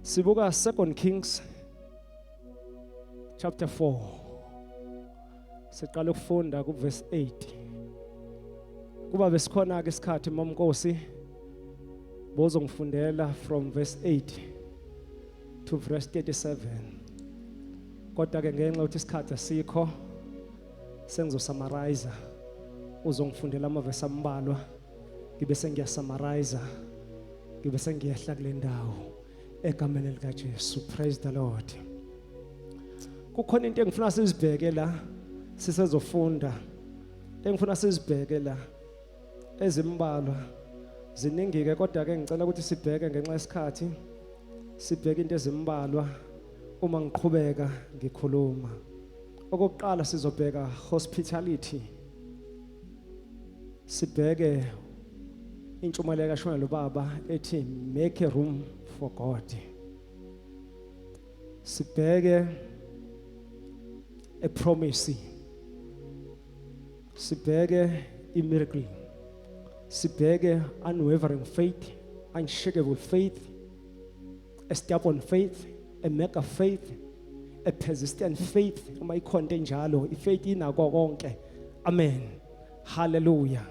Sibuka 2 Kings chapter 4. Siqala ukufunda ku verse 8. Kuba besikhona ke isikhathi mamnkosi bozongifundela from verse 8 to verse 37. Kodwa ke ngenxa ukuthi isikhathi asikho sengizosummarize. Uzongifundela amavesi ambalwa ngibe sengiyasammarize. Ngibe sengiyehla kule ndawo egameni lika Jesu. Praise the Lord. Kukhona into engifuna sizibheke la sisezofunda. Engifuna sizibheke la ezimbalwa ziningi ke kodwa ke ngicela ukuthi sibheke ngenxa yesikhathi sibheke into ezimbalwa uma ngiqhubeka ngikhuluma. Okokuqala sizobheka hospitality. Sibheke intshumayelo kashona lo baba ethi make a room for God. Sibheke a promise. Sibheke a miracle. Sibheke unwavering faith, unshakable faith, a stubborn faith, a mega faith, a persistent faith. Uma ikhonto njalo ifaith inako konke. Amen. Hallelujah.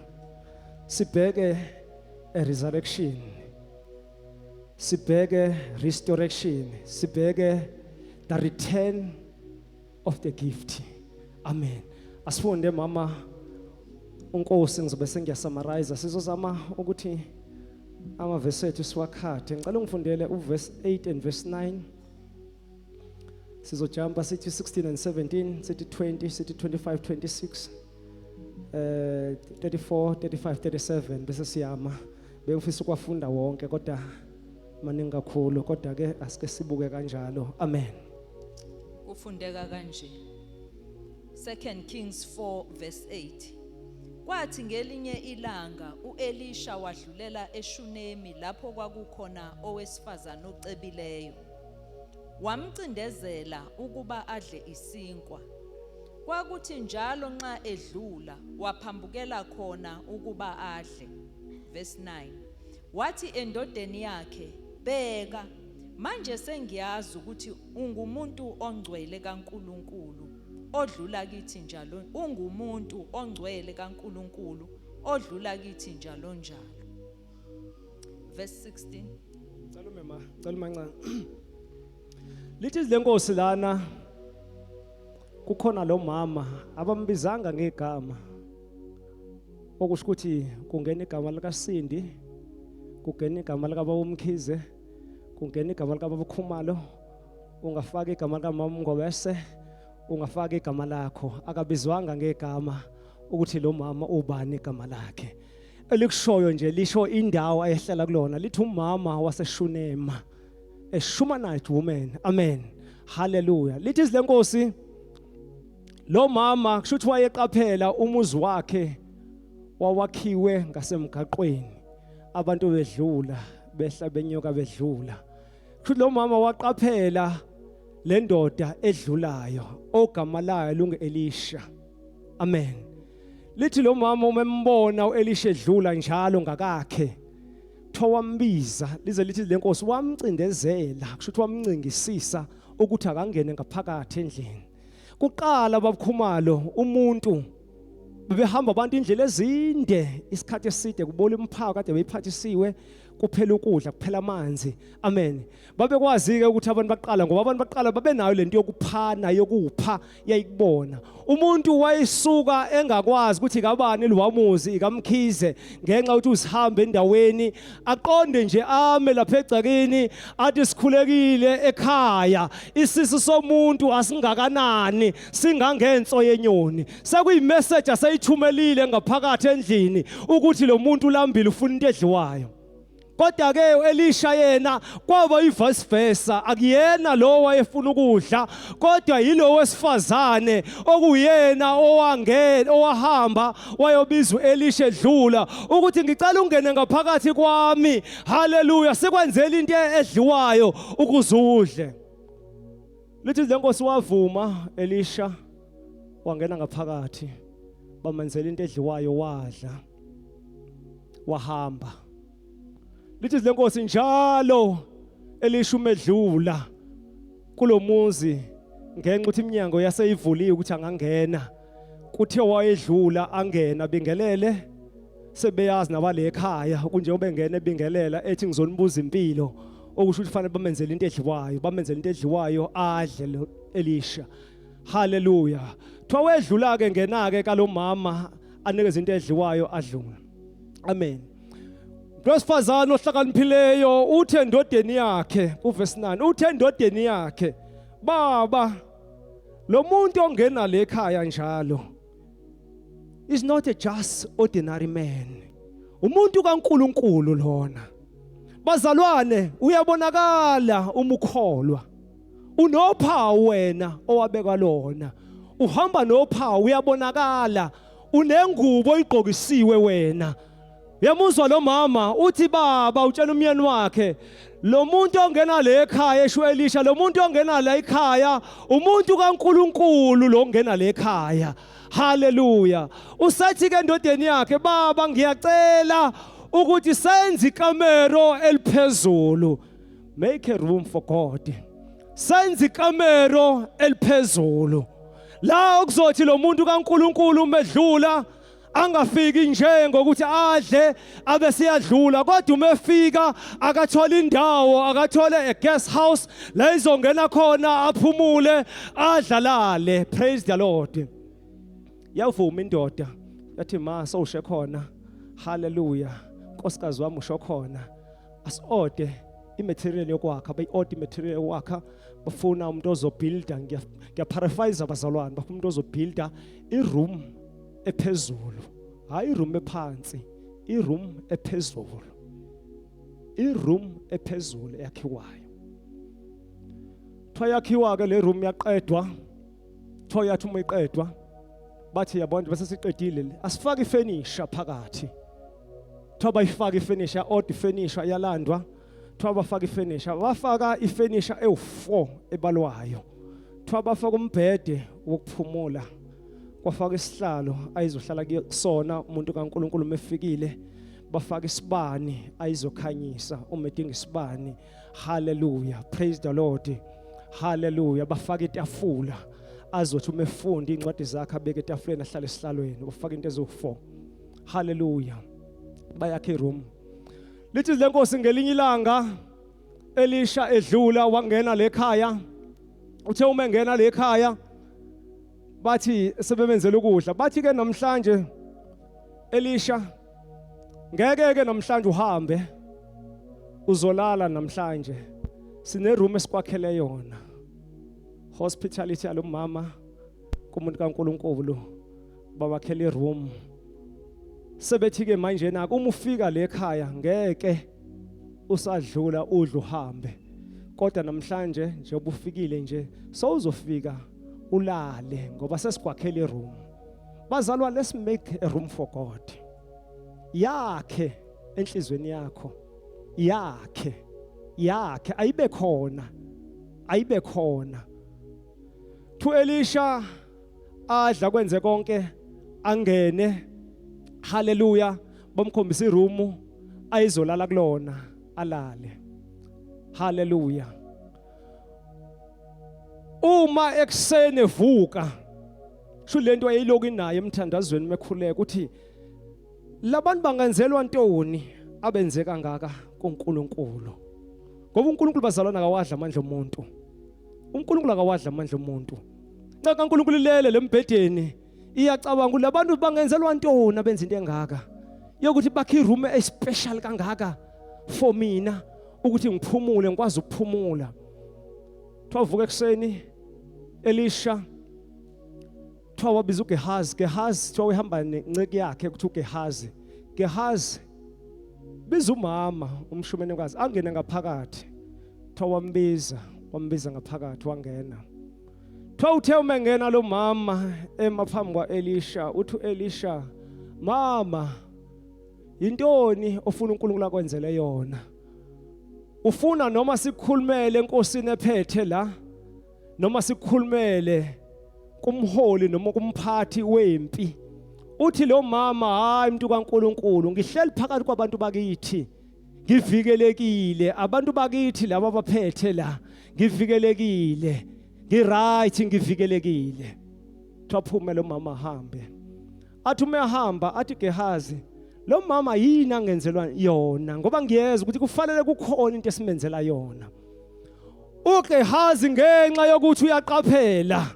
Sibheke a resurrection. Sibheke restoration. Sibheke the return of the gift. Amen. Asifunde mama unkosi ngizobe sengiyasammarize sizozama ukuthi amavesi ethu siwakhathe. Ngicela ungifundele uverse 8 and verse 9. Sizojumpa sithi 16 and 17, sithi 20, sithi 25, 26, 34, 35, 37 bese siyama. Bengifisa ukwafunda wonke kodwa maningi kakhulu kodwa ke asike sibuke kanjalo. Amen. Ufundeka kanje. 2 Kings 4 verse 8. Kwathi ngelinye ilanga uElisha wadlulela eShunemi lapho kwakukhona owesifazana ocebileyo. Wamcindezela ukuba adle isinkwa. Kwakuthi njalo nxa edlula waphambukela khona ukuba adle. Verse 9. Wathi endodeni yakhe, bheka, manje sengiyazi ukuthi ungumuntu ongcwele kaNkuluNkulu odlula kithi njalo. Ungumuntu ongcwele kaNkuluNkulu odlula kithi njalo njalo. Verse 16. Cela mancane. Lithi lenkosi lana kukhona lo mama abambizanga ngegama. Okusho ukuthi kungena igama lika Sindi, kungena igama lika Baba uMkhize, kungena igama lika Baba uKhumalo, ungafaka igama lika Mama Ngobese, ungafaka igama lakho. Akabizwanga ngegama ukuthi lo mama ubani igama lakhe. Elikushoyo nje lisho indawo ayehlala kulona. Lithi umama waseShunema, a Shumanite woman. Amen. Hallelujah. Lithi lenkosi lo mama kushuthi wayeqaphela umuzi wakhe wawakhiwe ngasemgaqweni. Abantu bedlula, behla benyoka bedlula. Kushuthi lo mama waqaphela le ndoda edlulayo ogama layo lungu-Elisha. Amen. Lithi lo mama umembona uElisha edlula njalo ngakakhe, thowambiza lize lithi lenkosi wamcindezela, kushuthi wamncingisisa ukuthi akangene ngaphakathi endlini. Kuqala babukhumalo umuntu bebehamba abantu indlela ezinde isikhathi eside kubola imphako kade beyiphathisiwe kuphela ukudla kuphela amanzi. Amen. Babekwazi ke ukuthi abantu baqala ngoba abantu baqala babenayo lento yokuphana yokupha yayikubona. Umuntu wayisuka engakwazi ukuthi kabani liwamuzi ikamkhize ngenxa ukuthi usihambe endaweni aqonde nje ame lapha egcakeni athi sikhulekile ekhaya isisi somuntu asingakanani singangenso yenyoni. Sekuyimessage asayithumelile ngaphakathi endlini ukuthi lo muntu ulambile ufuna into edliwayo. Kodwa ke uElisha yena kwaba ivice versa, akuyena lo wayefuna ukudla kodwa yilo wesifazane okuyena owahamba wayobiza uElisha edlula ukuthi ngicela ungene ngaphakathi kwami. Hallelujah. Sekwenzela into edliwayo ukuze udle. Lithi lenkosi wavuma, Elisha wangena ngaphakathi, bamenzela into edliwayo wadla wahamba. Lithi lenkosi njalo Elisha umedlula kulomuzi ngenxa ukuthi iminyango yaseyivuliwe ukuthi angangena. Kuthe wayedlula angena bingelele sebeyazi nabale ekhaya kunjengoba engene bingelela ethi ngizonibuza impilo okusho ukuthi fanele bamenzele into edliwayo bamenzele into edliwayo adle lo Elisha. Haleluya. Thwawedlula ke ngena ke kalomama anikeze into edliwayo adlula. Amen. Wesifazana ohlakaniphileyo uthe endodeni yakhe kuverse 9 uthe endodeni yakhe baba lo muntu ongena le ekhaya njalo is not a just ordinary man. Umuntu kaNkuluNkulu lona. Bazalwane uyabonakala umukholwa. Unophawu wena owabeka lona. Uhamba nophawu uyabonakala. Unengubo oyigqokisiwe wena. Uyamuzwa lo mama uthi baba utshela umyeni wakhe lo muntu ongena le ekhaya esho Elisha lo muntu ongena la ekhaya umuntu kaNkuluNkulu lo ongena le ekhaya. Haleluya. Usathi ke endodeni yakhe baba ngiyacela ukuthi senze ikamero eliphezulu. Make a room for God. Senze ikamero eliphezulu. La okuzothi lo muntu kaNkuluNkulu umedlula angafiki nje ngokuthi adle abe siyadlula kodwa umefika akathola indawo akathola a guest house la izongena khona aphumule adlalale. Praise the Lord. Yavuma indoda yathi ma sowushe khona. Hallelujah. Nkosikazi wami usho khona asiode imaterial yokwakha bayiode imaterial yokwakha bafuna umuntu ozobuilda ngiyaparaphrase abazalwane bafuna umuntu ozobuilda iroom ephezulu hayi iroom ephansi iroom ephezulu iroom ephezulu yakhiwayo thayakhiwa ke le room yaqedwa thoyathi uma iqedwa bathi yabona bese siqedile asifake ifurniture phakathi thoba ifake ifurniture odd furniture yalandwa thoba bafaka ifurniture bafaka ifurniture ewu4 ebalwayo thoba bafaka umbhede wokuphumula kwafaka isihlalo ayizohlala kusona umuntu kaNkuluNkulu mefikile bafaka isibani ayizokhanyisa uma edinga isibani. Hallelujah. Praise the Lord. Hallelujah. Bafaka itafula azothi uma efunda incwadi zakhe abeke etafuleni ahlale esihlalweni bafaka into ezo4. Hallelujah. Bayakhe iroom. Lithi lenkosi ngelinye ilanga Elisha edlula wangena le ekhaya. Uthe uma engena le ekhaya bathi sebemenzela ukudla bathi ke namhlanje Elisha ngeke ke namhlanje uhambe uzolala namhlanje sine room esikwakhele yona. Hospitality alomama kumuntu kaNkuluNkulu babakhele iroom sebethi ke manje naka uma ufika le ekhaya ngeke usadlula udlu uhambe kodwa namhlanje njengoba ufikile nje sowuzofika ulale ngoba sesikwakhele iroom. Bazalwa let's make a room for God. Yakhe enhlizweni yakho yakhe ayibe khona to Elisha adla kwenze konke angene. Hallelujah. Bamkhombisa iroom ayizolala kulona alale. Hallelujah. Uma eksene vuka sho lento ayiloku inayo emthandazweni mekhuleka ukuthi labantu bangenzelwa ntoni abenze kangaka kuNkulunkulu ngoba uNkulunkulu bazalwana akawadla amandla omuntu. uNkulunkulu akawadla amandla omuntu. Xa kaNkulunkulu lele lembhedeni iyacabanga ukuthi labantu bangenzelwa ntoni abenza into engaka yokuthi bakhe iroom especial kangaka for mina ukuthi ngiphumule ngikwazi ukuphumula. Twavuka ekseni Elisha twawabiza uGehazi. Gehazi twahamba nenceke yakhe ukuthi uGehazi. Gehazi biza umama umshumenekazi angene ngaphakathi. Twawambiza ngaphakathi wangena. Twawuthe uma ngena lo mama emaphambi kwa Elisha uthi Elisha mama yintoni ofuna uNkulunkulu akwenzele yona? Ufuna noma sikhulumele enkosini ephethe la noma sikhulumele kumholi noma kumphathi wempi? Uthi lo mama hayi umuntu kaNkulunkulu ngihleli phakathi kwabantu bakithi ngivikelekile, abantu bakithi laba abaphethe la ngivikelekile, ngiright, ngivikelekile. Thwaphume lo mama ahambe. Athi umehamba athi Gehazi, lo mama yini angenzelwa yona, ngoba ngiyeza ukuthi kufanele kukhona into esimenzela yona. uGehazi ngenxa yokuthi uyaqaphela,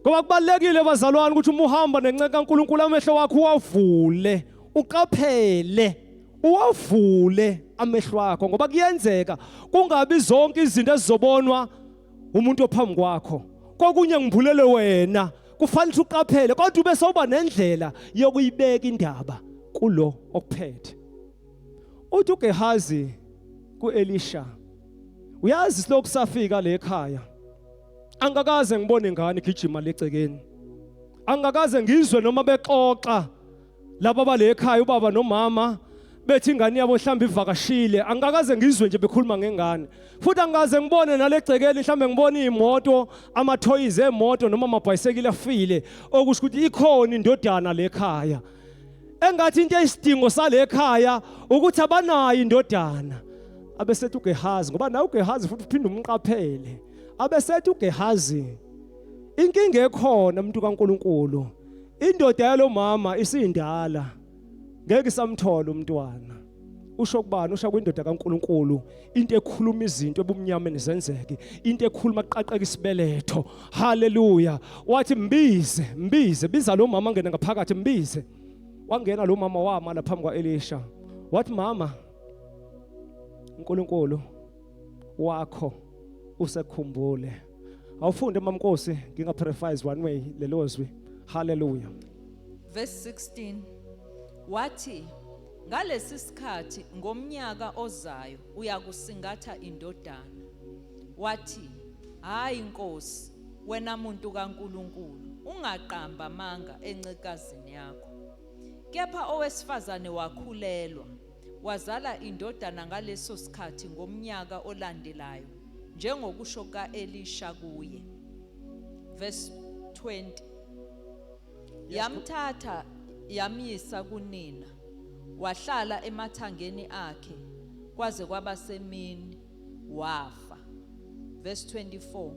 ngoba kubalekile bazalwane ukuthi uma uhamba nenceka kaNkulunkulu amehlo wakho uwavule, uqaphele, uwavule amehlo wakho, ngoba kuyenzeka kungabi zonke izinto ezizobonwa umuntu ophambi kwakho. Kokunye ngivulele wena, kufanele uqaphele, kodwa ube soba nendlela yokuyibeka indaba kulo okuphethe. Uthi uGehazi kuElisha, uyazi silokhu safika le ekhaya, angakaze ngibone ngane igijima lecekeni, angakaze ngizwe noma bexoxa laba bale ekhaya ubaba nomama bethi ingane yabo mhlawumbe ivakashile, angakaze ngizwe nje bekhuluma ngengane. Futhi angikaze ngibone nalecekeni mhlawumbe ngibone imoto, amathoyizi emoto noma amabhayisikili afile, okusho ukuthi ikhona indodana le ekhaya. Engathi into eyisidingo sale ekhaya ukuthi abanayo indodana. Abesethi uGehazi, ngoba nawe uGehazi futhi uphinde umqaphele, abesethi uGehazi, inkinga ekhona umuntu kaNkulunkulu, indoda yalo mama isindala, ngeke samthola umntwana. Usho kubani? Usho kwindoda kaNkulunkulu, into ekhuluma izinto ebumnyameni zenzeke, into ekhuluma qaqeka isibeletho. Haleluya. Wathi mbize, biza lo mama ngene ngaphakathi, mbize. Wangena lo mama wama lapha phambi kwaElisha. Wathi mama, uNkulunkulu wakho usekhumbule. Awufunde mama Nkosi, ngingaparaphrase one way lelozwi. Haleluya. Verse 16. Wathi ngalesi sikhathi ngomnyaka ozayo uyakusingatha indodana. Wathi hayi Nkosi, wena muntu kaNkulunkulu, ungaqamba manga encekazini yakho. Kepha owesifazane wakhulelwa, wazala indodana ngaleso sikhathi ngomnyaka olandelayo, njengokusho kaElisha kuye. Verse 20. Yamthatha yamyisa kunina, wahlala emathangeni akhe kwaze kwaba semini, wafa. Verse 24.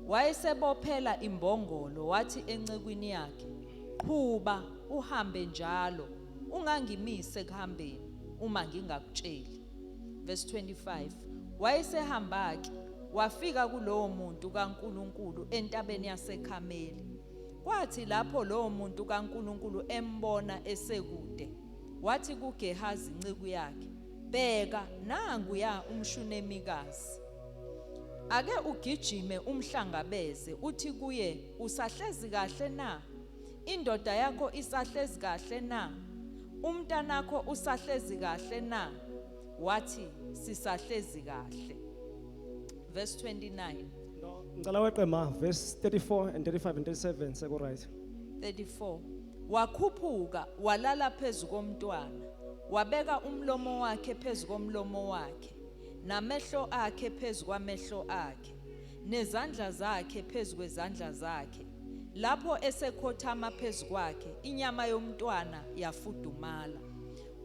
Wayesebophela imbongolo, wathi encekwini yakhe, qhuba uhambe njalo, ungangimise ekuhambeni uma ngingakutsheli. Verse 25. Wayesehamba-ke wafika kulowo muntu kaNkulunkulu entabeni yaseKhameli. Kwathi lapho lowo muntu kaNkulunkulu embona esekude, wathi kuGehazi inceku yakhe, bheka nanguya umshunemikazi. Ake ugijime umhlangabeze, uthi kuye, usahlezi kahle na? Indoda yakho isahlezi kahle na? Umntanakho usahlezi kahle na? Wathi sisahlezi kahle. Verse 29. Ngicela weqe ma, verse 34 and 35 and 37 seko right. 34. Wakhuphuka walala phezu komntwana, wabeka umlomo wakhe phezu komlomo wakhe, namehlo akhe phezu kwamehlo akhe, nezandla zakhe phezu kwezandla zakhe. Lapho esekhothama phezu kwakhe, inyama yomntwana yafudumala.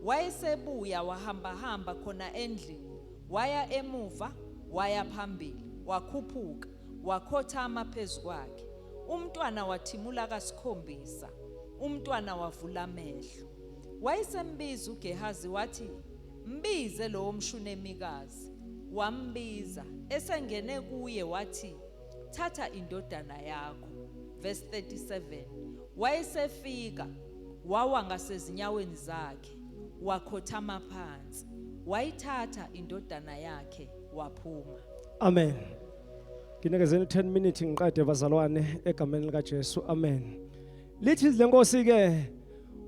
Wayesebuya wahamba khona endlini, waya emuva, waya phambili, wakhuphuka, wakhothama phezu kwakhe. Umntwana wathimula kasikhombisa, umntwana wavula amehlo. Wayesembiza uGehazi wathi, mbize lo mshunemikazi. Wambiza, esengene kuye wathi, thatha indodana yakho. Verse 37. Wayesefika, wawa ngasezinyaweni zakhe, wakhothama phansi, wayithatha indodana yakhe, waphuma. Amen. Nginikezeni 10 minutes ngiqede bazalwane egameni lika Jesu. Amen. Lithi lenkosi ke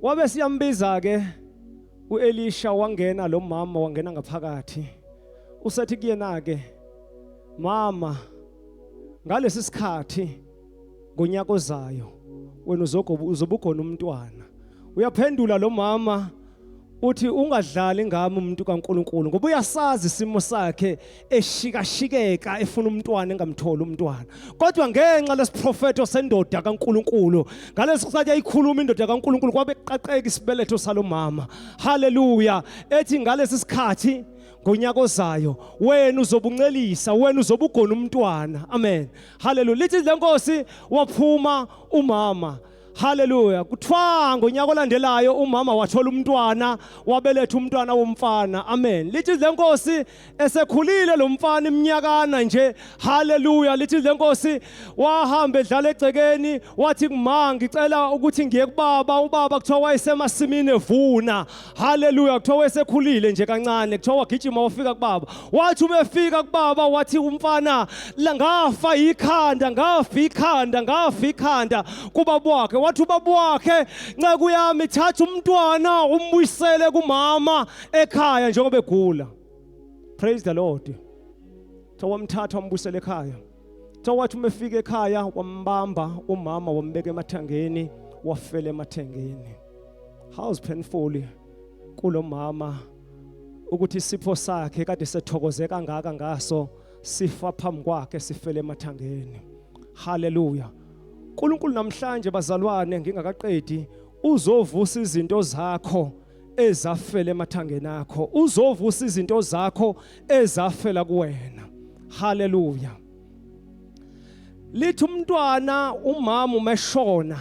wabe siyambiza ke uElisha, wangena lo mama, wangena ngaphakathi. Usethi kuyena ke, mama, ngalesi sikhathi ngonyaka ozayo wena uzobukhona umntwana. Uyaphendula lo mama uthi ungadlali ngami umuntu kaNkuluNkulu ngoba uyasazi isimo sakhe eshikashikeka efuna umntwana engamtholi umntwana kodwa ngenxa lesiprofeto sendoda kaNkuluNkulu ngalesikhathi ayikhuluma indoda kaNkuluNkulu kwabe qaqeka isibeletho salomama haleluya ethi ngalesi sikhathi ngonyaka ozayo wena uzobuncelisa wena uzobugona umntwana amen haleluya lithi lenkosi waphuma umama haleluya kuthiwa ngonyaka olandelayo umama wathola umntwana wabeletha umntwana womfana amen lithi lenkosi esekhulile lo mfana iminyakana nje haleluya lithi lenkosi wahamba edlala egcekeni wathi kuma ngicela ukuthi ngiye kubaba ubaba kuthiwa wayesemasimini evuna haleluya kuthiwa wayesekhulile nje kancane kuthiwa wagijima wafika kubaba wathi ubefika kubaba wathi umfana la ngafa ikhanda kubaba wakhe wathi ubaba wakhe nceku yami thatha umntwana umbuyisele kumama ekhaya njengoba egula praise the Lord wamthatha wambuyisele ekhaya wathi umefika ekhaya wambamba umama wambeka emathangeni wafela emathangeni how's painful kulo mama ukuthi isipho sakhe kade sethokoze kangaka ngaso sifa phambi kwakhe sifele emathangeni haleluya uNkulunkulu namhlanje bazalwane ngingakaqedi uzovusa izinto zakho ezafela emathangeni akho uzovusa izinto zakho ezafela kuwena haleluya lithi umntwana umama umeshona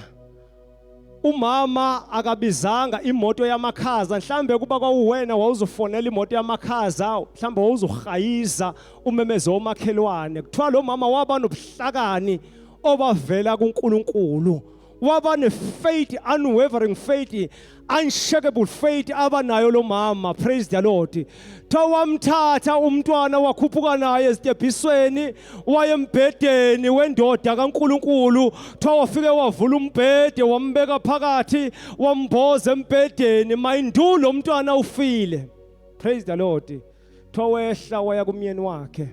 umama akabizanga imoto yamakhaza mhlambe kuba kwawuwena wawuzofonela imoto yamakhaza mhlambe wawuzohayiza umemeze omakhelwane kuthiwa lo mama waba nobuhlakani obavela kuNkulunkulu waba nefaith unwavering faith unshakable faith abanayo lo mama praise the Lord thawamthatha umntwana wakhuphuka naye ezitebhisweni wayembhedeni wendoda kaNkulunkulu thawafike wavula umbhede wambeka phakathi wamboza embhedeni mayindulo umntwana ufile praise the Lord thawehla waya kumyeni wakhe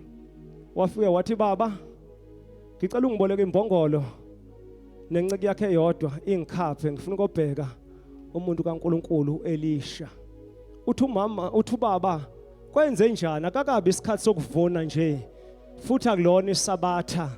wafike wathi baba ngicela ungiboleke imbongolo nenceke yakhe yodwa ingikhaphe ngifuna ukubheka umuntu kaNkuluNkulu Elisha uthi umama uthi ubaba kwenze njani akakabi isikhathi sokuvuna nje futhi akulona isabatha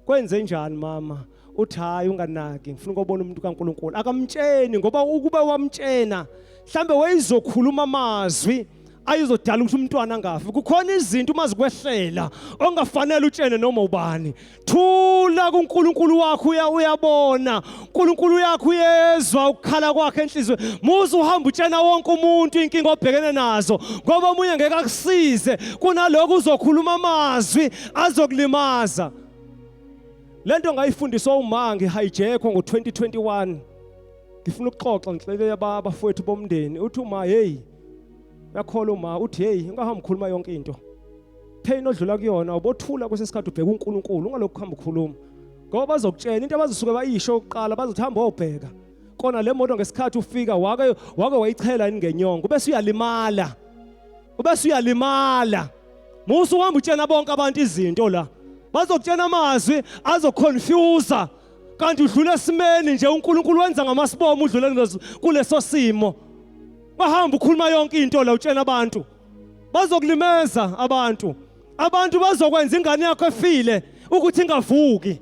kwenze njani mama uthi hayi unganaki ngifuna ukubona umuntu kaNkuluNkulu akamtsheni ngoba ukube wamtshena mhlambe wayizokhuluma amazwi ayizodala ukuthi umntwana angafi kukhona izinto mazikwehlela ongafanele utshene noma ubani thula kuNkulunkulu wakho uyabona uNkulunkulu yakho uyezwa ukukhala kwakhe enhlizweni muze uhamba utshena wonke umuntu inkinga obhekene nazo ngoba umunye ngeke akusize kunaloko uzokhuluma amazwi azokulimaza lento ngayifundiswa umangi hijack ngo2021 ngifuna ukuxoxa ngixele abafowethu bomndeni uthi uma hey yakhola uma uthi hey ungahamba ukukhuluma yonke into pain odlula kuyona ubothula kwesesikhathi ubheka uNkulunkulu ungalokho khamba ukukhuluma ngoba bazokutshela into abazosuke bayisho oqala bazothi hamba obheka kona le moto ngesikhathi ufika wake wayichela ingenyongo bese uyalimala musu uhamba utshena bonke abantu izinto la bazokutshena amazwi azoconfuse kanti udlula esimeni nje uNkulunkulu wenza ngamasibomo udlule kuleso simo bahamba ukhuluma yonke into la utshena abantu bazokulimeza abantu bazokwenza ingane yakho efile ukuthi ingavuki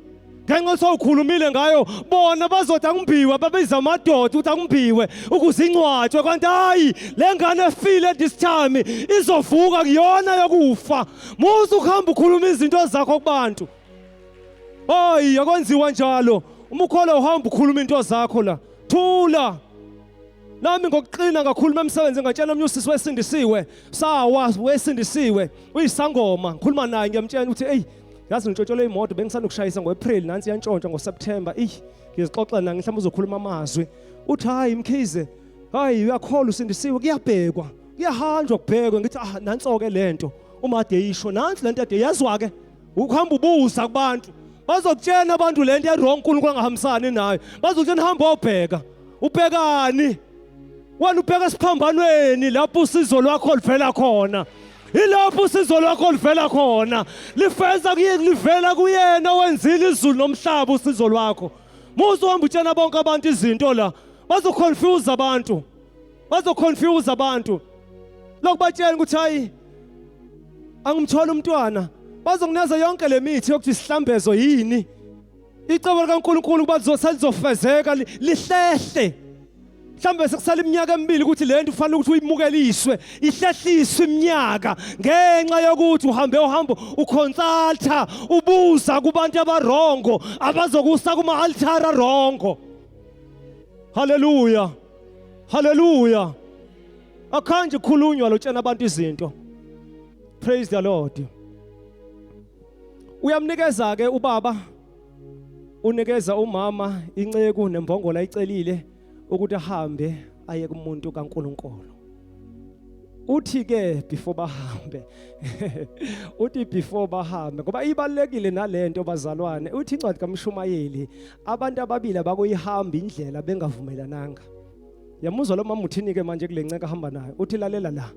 ngenxa sokhulumile ngayo bona bazothi angimbiwe babiza amadoda ukuthi angimbiwe ukuze incwatshwe kanti hayi le ngane efile this time izovuka kuyona yokufa muze ukuhamba ukhuluma izinto zakho kubantu hayi akwenziwa njalo uma ukhola uhamba ukhuluma into zakho la thula nami ngokuqina ngakhuluma emsebenzi ngatshela umnyusisi wesindisiwe wesindisiwe uyisangoma ngikhuluma naye ngiyamtshela ukuthi hey yazi ngitshotshole imoto bengisanda ukushayisa ngoApril nansi yantshontsha ngoSeptember ngizixoxa naye mhlawumbe uzokhuluma amazwi uthi hayi Mkhize hayi uyakhola usindisiwe kuyabhekwa kuyahanjwa kubhekwe ngithi nanso ke lento uma ade yisho nansi lento ade yazwa ke ukuhamba ubuza kubantu bazokutshena abantu lento errong uNkulunkulu angahambisani nayo bazokutshena hamba obheka ubhekani wena ubheka esiphambanweni lapho usizo lwakho livela khona ilapho usizo lwakho livela khona livela kuyena owenzile izulu nomhlaba usizo lwakho muze uhamba utshena bonke abantu izinto la bazoconfuse abantu bazoconfuse abantu lokubatshela ukuthi hayi angimthola umntwana, bazongineza yonke le mithi yokuthi isihlambezo yini. Icebo likaNkulunkulu kuba lizofezeka lihlehle. Mhlambe sekusala iminyaka emibili ukuthi le nto ufanele ukuthi uyimukeliswe, ihlehliswe iminyaka ngenxa yokuthi uhambo uconsulta, ubuza kubantu abarongo abazokusa kuma altar arongo. Hallelujah. Hallelujah. Akhanje khulunywa lotshena abantu izinto. Praise the Lord. Uyamnikeza ke ubaba, unikeza umama inceku nembongola icelile ukuthi ahambe aye kumuntu kaNkulunkulu. Uthi ke before bahambe uthi before bahambe ngoba ibalekile nalento bazalwane. Uthi incwadi kaMshumayeli abantu ababili abakuyihamba indlela bengavumelananga. Yamuzwa lo mama uthini ke manje kule nceka hamba nayo. Uthi lalela la,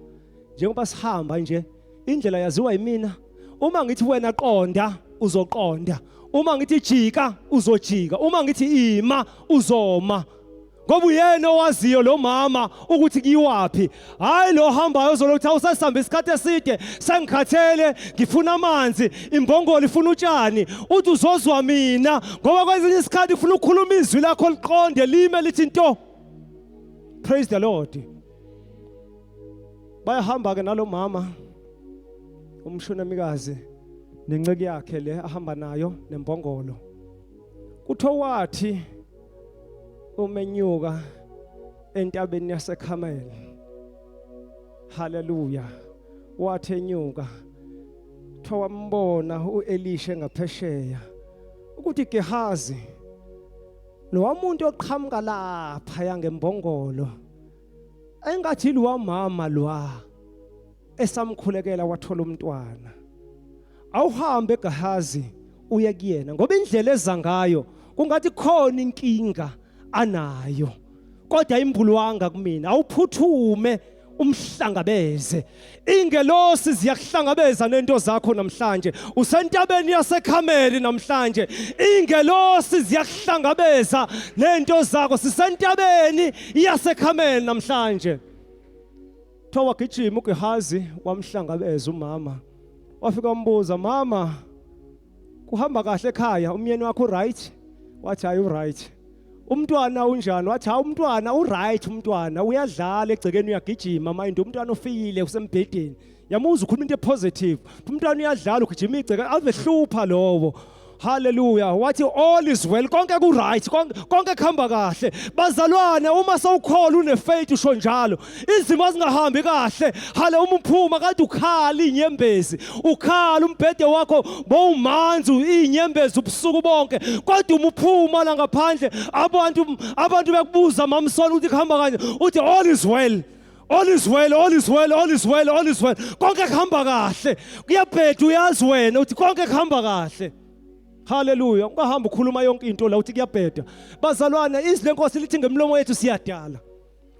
njengoba sihamba nje indlela yaziwa yimina. Uma ngithi wena qonda uzoqonda, uma ngithi jika uzojika, uma ngithi ima uzoma. Ngoba uyena owaziyo lo mama ukuthi kiwapi. Hayi lo hambayo uzolokuthi awusasihamba isikhathi eside, sengikhathele, ngifuna amanzi, imbongolo ifuna utshani. Uthi uzozwa mina ngoba kwezinye isikhathi ufuna ukukhuluma izwi lakho liqonde lime lithi nto. Praise the Lord. Bayahamba ke nalo mama umshunamikazi nenceki yakhe le ahamba nayo nembongolo. Kuthiwa wathi umenyuka entabeni yaseKhameli. Hallelujah. Wathi enyuka thawambona uElisha ngaphesheya ukuthi Gehazi lo wamuntu oqhamuka lapha yangembongolo engathi lo mama lo esamkhulekela wathola umntwana. Awuhambe Gehazi uye kuyena ngoba indlela ezangayo kungathi khona inkinga anayo, kodwa imbulwanga kumina. Awuphuthume umhlangabeze. Ingelosi ziyakuhlangabeza nento zakho namhlanje. Usentabeni yaseKhameli namhlanje. Ingelosi ziyakuhlangabeza nento zakho. Sisentabeni yaseKhameli namhlanje. Thowa gijima uGehazi wamhlangabeza umama. Wafika wambuza, mama kuhamba kahle ekhaya, umyeni wakho right? Wathi hayi right. Umntwana unjani? Wathi hayi umntwana uright, umntwana uyadlala egcekeni uyagijima manje umntwana ufile usembhedeni. Yamuzwa ukhuluma into positive. Umntwana uyadlala ugijima igceke avehlupha lowo. Hallelujah. Wathi all is well, konke ku right, konke kuhamba kahle. Bazalwane uma sawukhola unefaith usho njalo. Izimo zingahambi kahle. Hale uma uphuma kade ukhala inyembezi. Ukhala umbhede wakho bowumanzi inyembezi ubusuku bonke. Kodwa uma uphuma la ngaphandle abantu bekubuza mamsona ukuthi kuhamba kanje. Uthi all is well. All is well, all is well, all is well, all is well. Konke kuhamba kahle. Kuyabheda uyazi wena uthi konke kuhamba kahle. Hallelujah. Ungahamba ukhuluma yonke into la uthi kuyabheda. Bazalwane izwi lenkosi lithi ngemlomo yethu siyadala.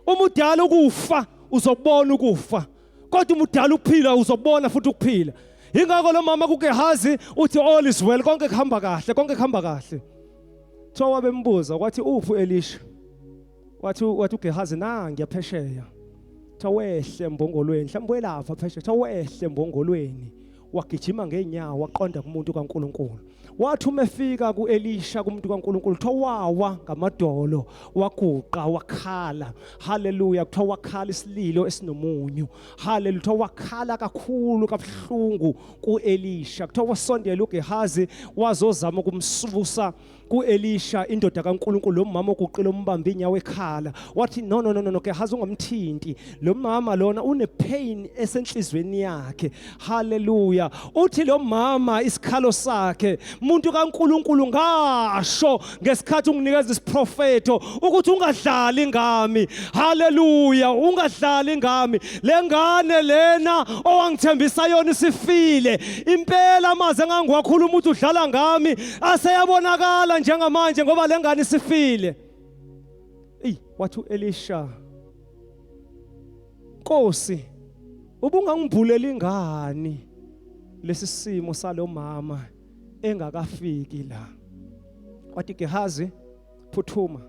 Uma udala ukufa uzokubona ukufa. Kodwa uma udala ukuphila uzokubona futhi ukuphila. Ingakho lo mama kuGehazi uthi all is well, konke kuhamba kahle, konke kuhamba kahle. Thowa bembuza wathi uphi Elisha? Wathi uGehazi na ngiyaphesheya. Thawehle embongolweni, mhlawumbe welapha phesheya. Thawehle embongolweni. Wagijima ngeenyawo waqonda kumuntu kaNkulunkulu. Wathi umefika kuElisha kumuntu kaNkulunkulu thawawa ngamadolo waguqa wakhala. Hallelujah. Kuthiwa wakhala isililo esinomunyu. Hallelujah. Kuthiwa wakhala kakhulu kabuhlungu kuElisha. Kuthiwa wasondela uGehazi wazozama ukumsusa kuElisha indoda kaNkulunkulu. Lo mama oguqile umbamba inyawo ekhala. Wathi no Gehazi ungamthinti. Lo mama lona une pain esenhlizweni yakhe. Hallelujah. Uthi lo mama isikhalo sakhe umuntu kaNkulunkulu ngasho ngesikhathi unginikeza isiprofeto ukuthi ungadlali ngami. Hallelujah. Ungadlali ngami. Lengane lena owangithembisa yona isifile. Impela amaze ngangiwakhuluma ukuthi udlala ngami aseyabonakala njengamanje ngoba lengane isifile. Wathi uElisha, Nkosi, ubungangibhulela ingani lesi simo salo mama engakafiki la. Wathi Gehazi, phuthuma,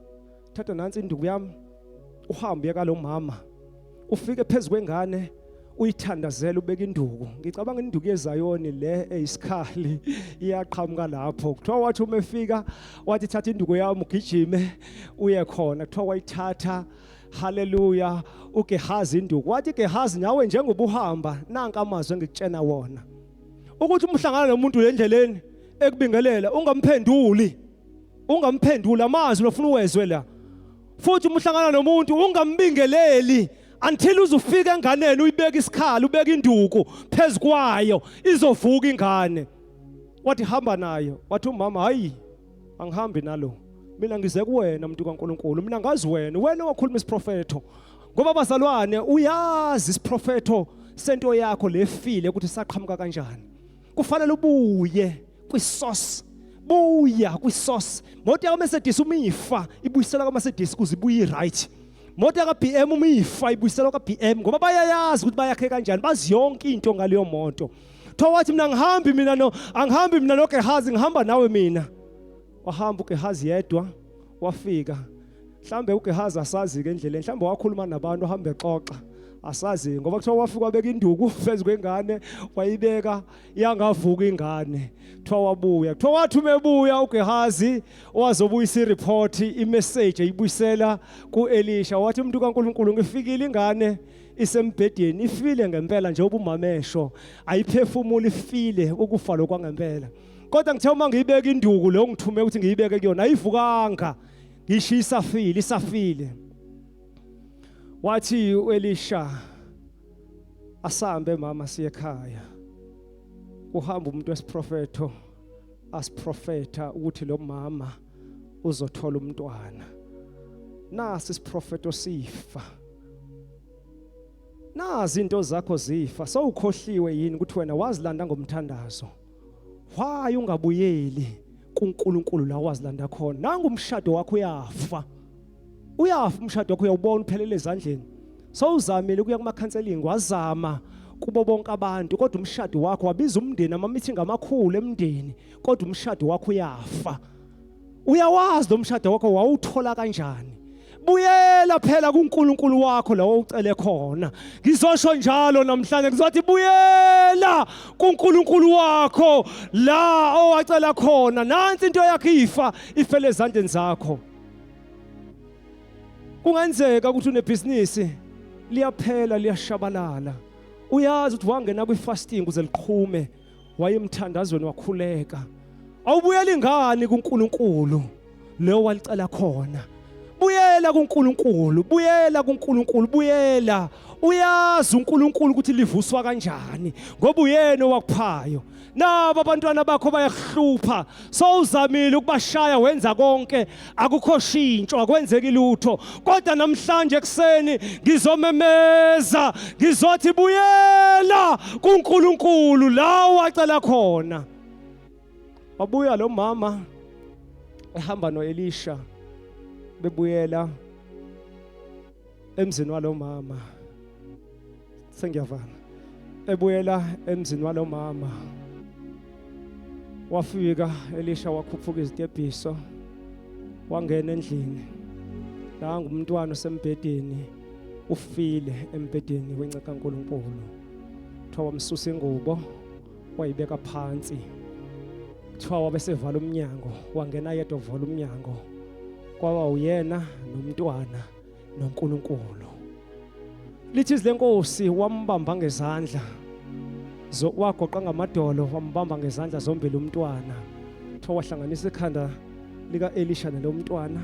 thatha nansi induku yami uhambe kalo mama ufike phezu kwengane uyithandazela ubeka induku. Ngicabanga induku yeZayoni le eyisikhali iyaqhamuka lapho. Kuthiwa wathi uma efika wathi thatha induku yami ugijime uye khona. Kuthiwa wayithatha, haleluya, uGehazi induku. Wathi Gehazi, nawe njengoba uhamba nanka amazwi engikutshena wona, ukuthi umhlangana nomuntu endleleni ekubingelela ungamphenduli, amazwi lofuna uwezwe la. Futhi umhlangana nomuntu ungambingeleli until uzufika enganeni uyibeka isikhala, ubeka induku phezu kwayo izovuka ingane. Wathi hamba nayo. Wathi umama, hayi angihambi nalo, mina ngize kuwena muntu kaNkulunkulu, mina ngazi wena wakhuluma isiprofeto. Ngoba bazalwane, uyazi isiprofeto sento yakho lefile ukuthi saqhamuka kanjani. Kufanele ubuye kwisource, buya kwisource. Moto yaMercedes umifa ibuyisela kaMercedes kuze ibuye right. Moto kaBM umifa ibuyisela kaBM ngoba bayayazi ukuthi bayakhe kanjani, bazi yonke into ngaleyo moto. Thowathi mina angihambi mina noGehazi, ngihamba nawe mina. Wahamba uGehazi yedwa wafika. Mhlambe uGehazi asazi ke endleleni, mhlambe wakhuluma nabantu ahambe exoxa, asazi ngoba kuthiwa wafika wabeka induku phezu kwengane wayibeka yangavuka ingane. Kuthiwa wabuya, kuthiwa wathi umebuya uGehazi wazobuyisa ireport, imessage eyibuyisela kuElisha. Wathi umuntu kaNkulunkulu, ngifikile ingane isembhedeni, ifile ngempela nje ubumamesho, ayiphefumula, ifile ukufa lokwangempela. Kodwa ngithe uma ngiyibeka induku lo ngithume ukuthi ngiyibeke kuyona ayivukanga, ngisho isafile. Wathi uElisha, asambe mama siye ekhaya. Uhamba umuntu wesiprofeto asiprofeta ukuthi lo mama uzothola umntwana. Nasi isiprofeto sifa, nazi into zakho zifa. Sowukhohliwe yini ukuthi wena wazilanda ngomthandazo? Why ungabuyeli kuNkulunkulu la wazilanda khona? Nanga umshado wakho uyafa umshado wakho, uyawubona uphelele ezandleni. Sowuzamile ukuya kuma-counseling, wazama kubo bonke abantu, kodwa umshado wakho wabiza umndeni ama-meeting amakhulu emndeni, kodwa umshado wakho uyafa. Uyawazi lo mshado wakho wawuthola kanjani? Buyela phela kuNkulunkulu wakho la ucele khona. Ngizosho njalo namhlanje, ngizothi buyela kuNkulunkulu wakho la owacela khona. Nansi into yakho ifa, ifele ezandleni zakho. Kungenzeka ukuthi unebhizinisi liyaphela, liyashabalala. Uyazi ukuthi wangena kwi-fasting uze liqhume, wayemthandazweni wakhuleka. Awubuyeli ngani kuNkulunkulu lo walicela khona? Buyela kuNkulunkulu, buyela. Uyazi uNkulunkulu ukuthi livuswa kanjani ngoba uyena owakuphayo. Nabo abantwana bakho bayahlupha, sowuzamile ukubashaya, wenza konke, akukho shintsho, akwenzeki lutho. Kodwa namhlanje ekseni ngizomemeza, ngizothi buyela kuNkulunkulu la wacela khona. Wabuya lo mama ehamba noElisha, bebuyela emzini walo mama. Sengiyavana. Ebuyela emzini walo mama, wafika Elisha wakhuphuka izitebhiso, wangena endlini. Nanga umntwana osembhedeni, ufile embhedeni wenceka kaNkulunkulu. Kuthiwa wamsusa ingubo, wayibeka phansi. Kuthiwa wabesevala umnyango, wangena yedwa uvala umnyango. Kwaba uyena nomntwana noNkulunkulu. Lithi izilenkosi wambamba ngezandla, wagoqa ngamadolo, wambamba ngezandla zombili umntwana. Kuthiwa wahlanganisa ikhanda lika-Elisha nalo mntwana,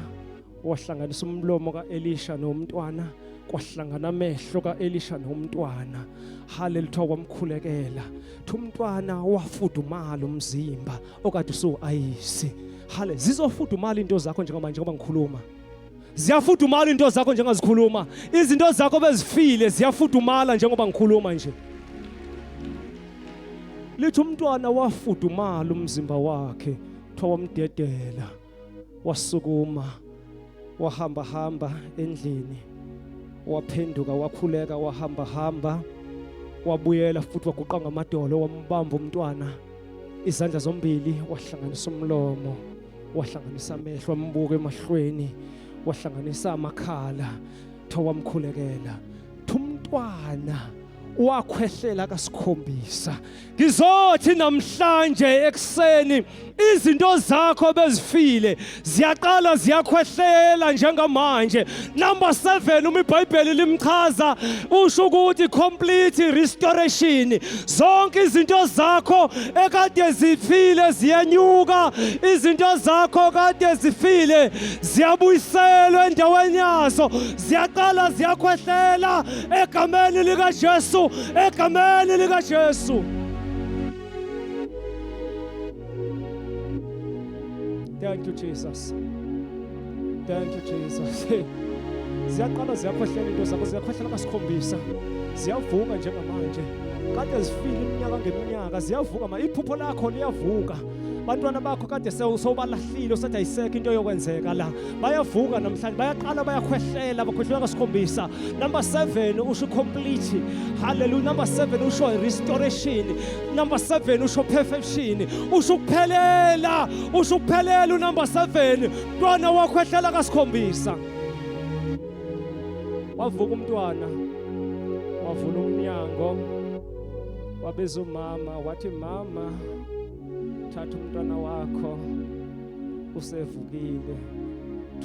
wahlanganisa umlomo ka-Elisha nomntwana, kwahlangana amehlo ka-Elisha nomntwana. Haleluya, kwamkhulekela. Umntwana wafudumala umzimba okade usu-ayisi. Hale, zizofudumala into zakho njengoba ngikhuluma. Ziyafudumala into zakho njengazikhuluma. Izinto zakho bezifile ziyafudumala njengoba ngikhuluma nje. Lithi umntwana wafudumala umzimba wakhe, kuthiwa wamdedela, wasukuma, wahamba endlini, waphenduka, wakhuleka, wahamba, wabuyela futhi waguqa ngamadolo, wambamba umntwana izandla zombili, wahlanganisa umlomo, wahlanganisa amehlo, wambuka emahlweni, wahlanganisa amakhala, kuthiwa wamkhulekela. umntwana wakhwehlela kasikhombisa. Ngizothi namhlanje ekseni izinto zakho bezifile ziyaqala ziyakhwehlela njengamanje. Number 7 uma iBhayibheli limchaza usho ukuthi complete restoration. Zonke izinto zakho ekade zifile ziyanyuka, izinto zakho kade zifile ziyabuyiselwa endaweni yazo, ziyaqala ziyakhwehlela egameni lika Jesu, egameni lika Jesu. Thank you, Jesus. Thank you, Jesus. Ziyaqala ziyakhwehlela into zakho, ziyakhwehlela kasikhombisa, ziyavuka njengamanje. Kade zifile iminyaka ngeminyaka, ziyavuka. Iphupho lakho liyavuka. Bantwana bakho kade sewubalahlile usathi ayisekho into yokwenzeka la, bayavuka namhlanje, bayaqala bayakhwehlela, bakhwehlela kasikhombisa. Number 7 usho complete. Hallelujah. Number 7 usho restoration. Number 7 usho perfection. Usho ukuphelela, usho ukuphelela. Number 7 mntwana wakhwehlela kasikhombisa, wavuka umntwana, wavula umnyango, wabeza umama, wathi mama, thatha umntwana wakho, usevukile.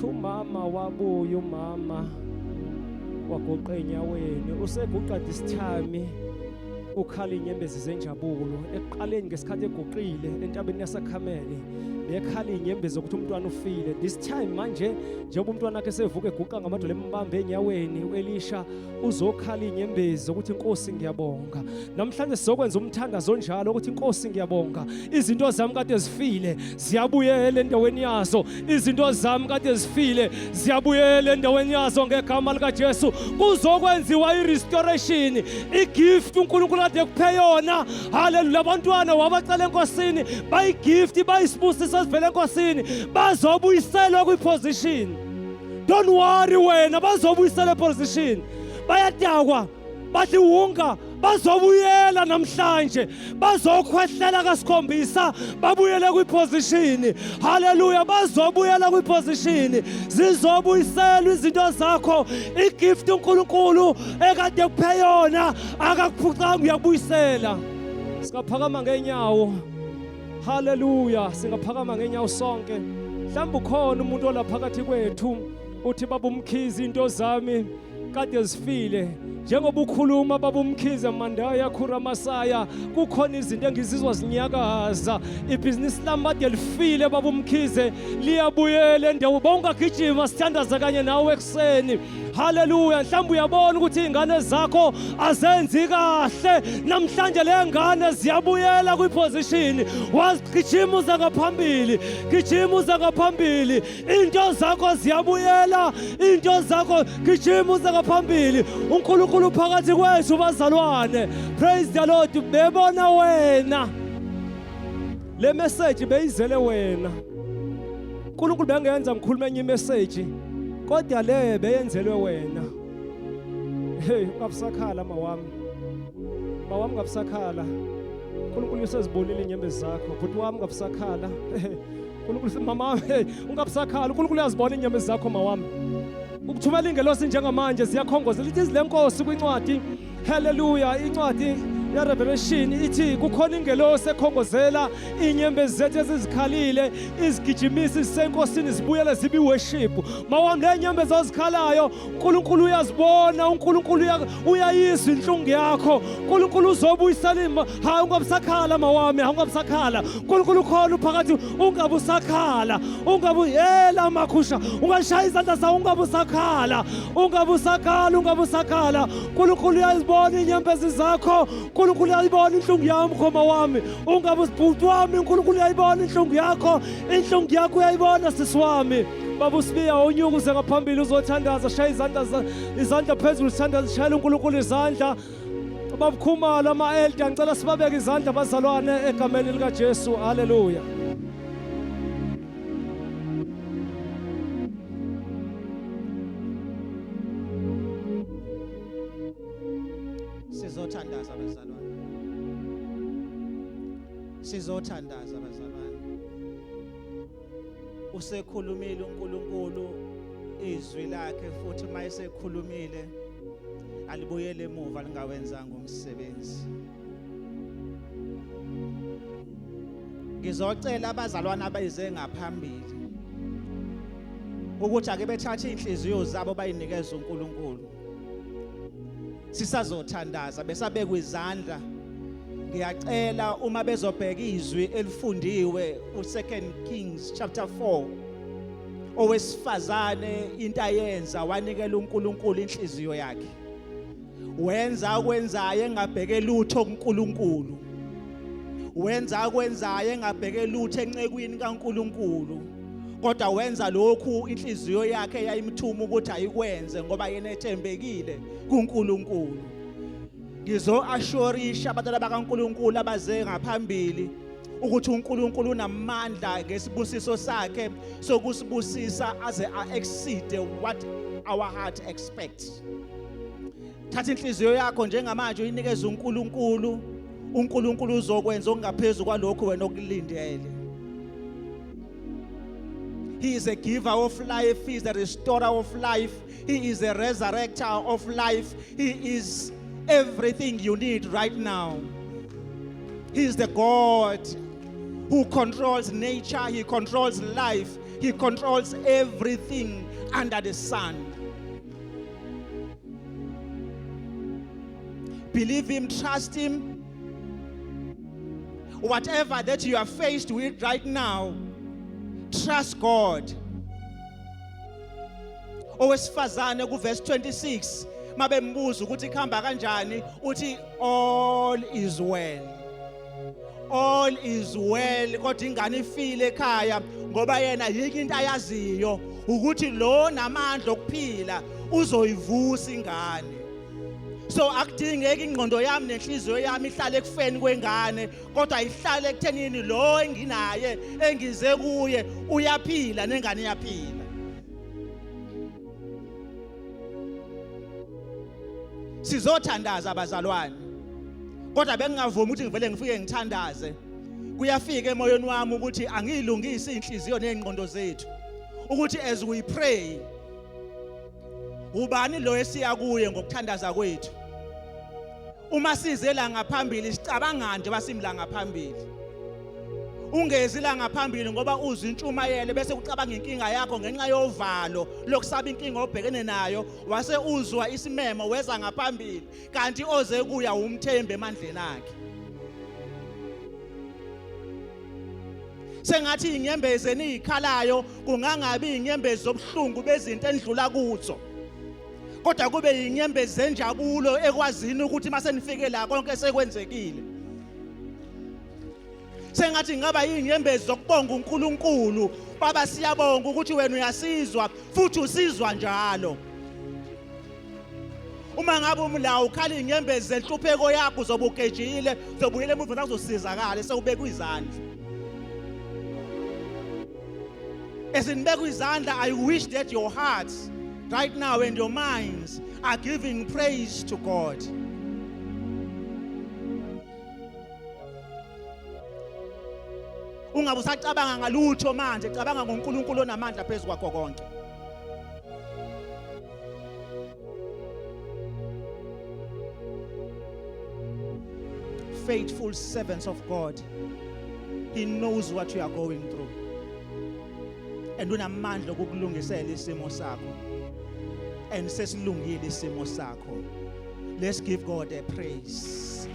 Umama wabuya, umama wagoqa enyaweni, useguqa this time, ukhala inyembezi zenjabulo. Ekuqaleni ngesikhathi eguqile entabeni yaseKhameli bekhala inyembezi ukuthi umntwana ufile. This time manje njengoba umntwana wakhe sevuka eguqa ngamadolo embambe enyaweni, uElisha uzokhala inyembezi ukuthi Nkosi ngiyabonga. Namhlanje sizokwenza umthandazo njalo ukuthi Nkosi ngiyabonga, izinto zami kade zifile ziyabuyela endaweni yazo, izinto zami kade zifile ziyabuyela endaweni yazo ngegama lika Jesu. Kuzokwenziwa irestoration, igift uNkulunkulu kade kuphe yona. Haleluya. Abantwana wabacela enkosini bayigift, bayisibusisa sivele enkosini, bazobuyiselwa kwiposition. Don't worry wena, bazobuyiselwa eposition. Bayadakwa bathi wunga, bazobuyela namhlanje, bazokhwehlela kasikhombisa, babuyele kwiposition. Haleluya. Bazobuyela kwiposition, zizobuyiselwa izinto zakho. Igift uNkulunkulu ekade kuphe yona akakuphucanga, uyabuyisela. Singaphakama ngenyawo. Haleluya. Singaphakama ngenyawo sonke. Mhlawumbe ukhona umuntu olaphakathi kwethu uthi baba uMkhize, into zami kade zifile. Njengoba ukhuluma baba uMkhize Mandaya Khuramasaya, kukhona izinto engizizwa zinyakaza. Ibhizinisi lami kade lifile baba uMkhize, liyabuyela endawo. Bawungagijima sithandaza kanye nawe ekseni. Haleluya. Mhlawumbe uyabona ukuthi izingane zakho azenzi kahle, namhlanje le ngane ziyabuyela kwiposition. Wazigijima uza ngaphambili, gijima uza ngaphambili, into zakho ziyabuyela, into zakho gijima uza ngaphambili. uNkulunkulu phakathi kwethu bazalwane. Praise the Lord. Bebona wena le message beyizele wena. uNkulunkulu bengenza ngikhuluma enye message, kodwa le beyenzelwe wena. Hey, ungabusakhala mawami, mawami ungabusakhala. uNkulunkulu usezibonile inyembezi zakho. Bhuti wami ungabusakhala. uNkulunkulu mama, hey, ungabusakhala. uNkulunkulu uyazibona inyembezi zakho mawami. Ukuthumela ingelosi njengamanje ziyakhongoza. Lithi le Nkosi kwincwadi, haleluya, incwadi ya Revelation ithi kukhona ingelosi ekhongozela inyembezi zethu ezizikhalile, izigijimisi zisenkosini zibuyele zibe worship. Mawami le nyembezi ozikhalayo uNkulunkulu uyazibona, uNkulunkulu uyayizwa inhlungu yakho. uNkulunkulu uzobuyisela. Hayi ungabusakhala mawami, ungabusakhala. uNkulunkulu khona phakathi, ungabusakhala, ungabuyela makhusha, ungashaya izandla zawo, ungabusakhala, ungabusakhala, ungabusakhala. uNkulunkulu uyazibona inyembezi zakho. uNkulunkulu uyayibona inhlungu yami khoma wami, ungabusibhuti wami. uNkulunkulu uyayibona inhlungu yakho, inhlungu yakho uyayibona sisi wami. Baba uSibiya unyuka uze ngaphambili uzothandaza, shaya izandla phezulu, sithandaza, shayela uNkulunkulu izandla. Baba Khumalo, ama-elder ngicela sibabeke izandla bazalwane egameni lika Jesu. Haleluya. Sizothandaza bazalwane, sizothandaza bazalwane. Usekhulumile uNkulunkulu izwi lakhe, futhi mayesekhulumile alibuyele emuva lingawenzanga umsebenzi. Ngizocela abazalwane abayize ngaphambili ukuthi ake bethathe inhliziyo zabo bayinikeze uNkulunkulu. Sisazothandaza besabekwe izandla. Ngiyacela uma bezobheka izwi elifundiwe u2 Kings chapter 4 owesifazane into ayenza wanikela uNkulunkulu inhliziyo yakhe. Wenza okwenzayo engabheke lutho kuNkulunkulu. Wenza okwenzayo engabheke lutho encekwini kaNkulunkulu. Kodwa wenza lokhu inhliziyo yakhe yayimthuma ukuthi ayikwenze ngoba yena ethembekile kuNkulunkulu. Ngizo-assurisha abantwana bakaNkulunkulu abaze ngaphambili ukuthi uNkulunkulu unamandla ngesibusiso sakhe sokusibusisa aze a-exceed what our heart expects. Thatha inhliziyo yakho njengamanje uyinikeze uNkulunkulu. uNkulunkulu uzokwenza okungaphezulu kwalokho wena okulindele. He is a giver of life, he is the restorer of life, he is a resurrector of life, he is everything you need right now. He is the God who controls nature, he controls life, he controls everything under the sun. Believe him, trust him. Whatever that you are faced with right now, trust God. Owesifazane ku verse 26 mabembuza ukuthi ikhamba kanjani uthi all is well. All is well kodwa ingane ifile ekhaya ngoba yena yiki into ayaziyo ukuthi lo namandla okuphila uzoyivusa ingane. So akudingeki ingqondo yami nenhliziyo yami ihlale ekufeni kwengane kodwa ihlale ekuthenini lo enginaye engize kuye uyaphila nengane iyaphila. Sizothandaza abazalwane kodwa bengingavumi ukuthi ngivele ngifike ngithandaze. Kuyafika emoyeni wami ukuthi angilungise inhliziyo nezingqondo zethu ukuthi as we pray ubani lo esiya kuye ngokuthandaza kwethu. Uma sizela ngaphambili sicabanga nje basimla ngaphambili. Ungezi la ngaphambili ngoba uzwa intshumayelo bese ucabanga inkinga yakho ngenxa yovalo lokusaba inkinga obhekene nayo wase uzwa isimemo weza ngaphambili kanti oze kuya umthembe emandleni akhe. Sengathi inyembezi enikhalayo kungangabi inyembezi zobhlungu bezinto endlula kuzo. Kodwa kube inyembezi zenjabulo ekwazini ukuthi mase nifike la konke sekwenzekile. Sengathi ngaba inyembezi zokubonga uNkulunkulu baba siyabonga ukuthi wena uyasizwa futhi usizwa njalo. Uma ngabe umlawu ukhala inyembezi zenhlupheko yakho uzobugejile uzobuyela emuva nakuzosizakala sewubeka izandla. Esinibeka izandla, I wish that your hearts right now and your minds are giving praise to God. Ungabe usacabanga ngalutho manje, cabanga ngoNkulunkulu onamandla phezu kwakho konke. Faithful servants of God, he knows what you are going through. And unamandla okukulungisela isimo sakho. And sesilungile isimo sakho. Let's give God a praise.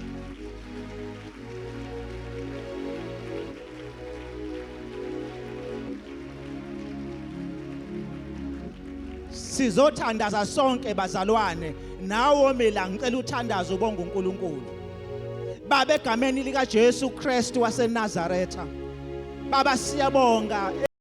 Sizothandaza sonke bazalwane nawo mina ngicela uthandaze ubonga uNkulunkulu. Baba egameni lika Jesu Kristu waseNazaretha. Baba siyabonga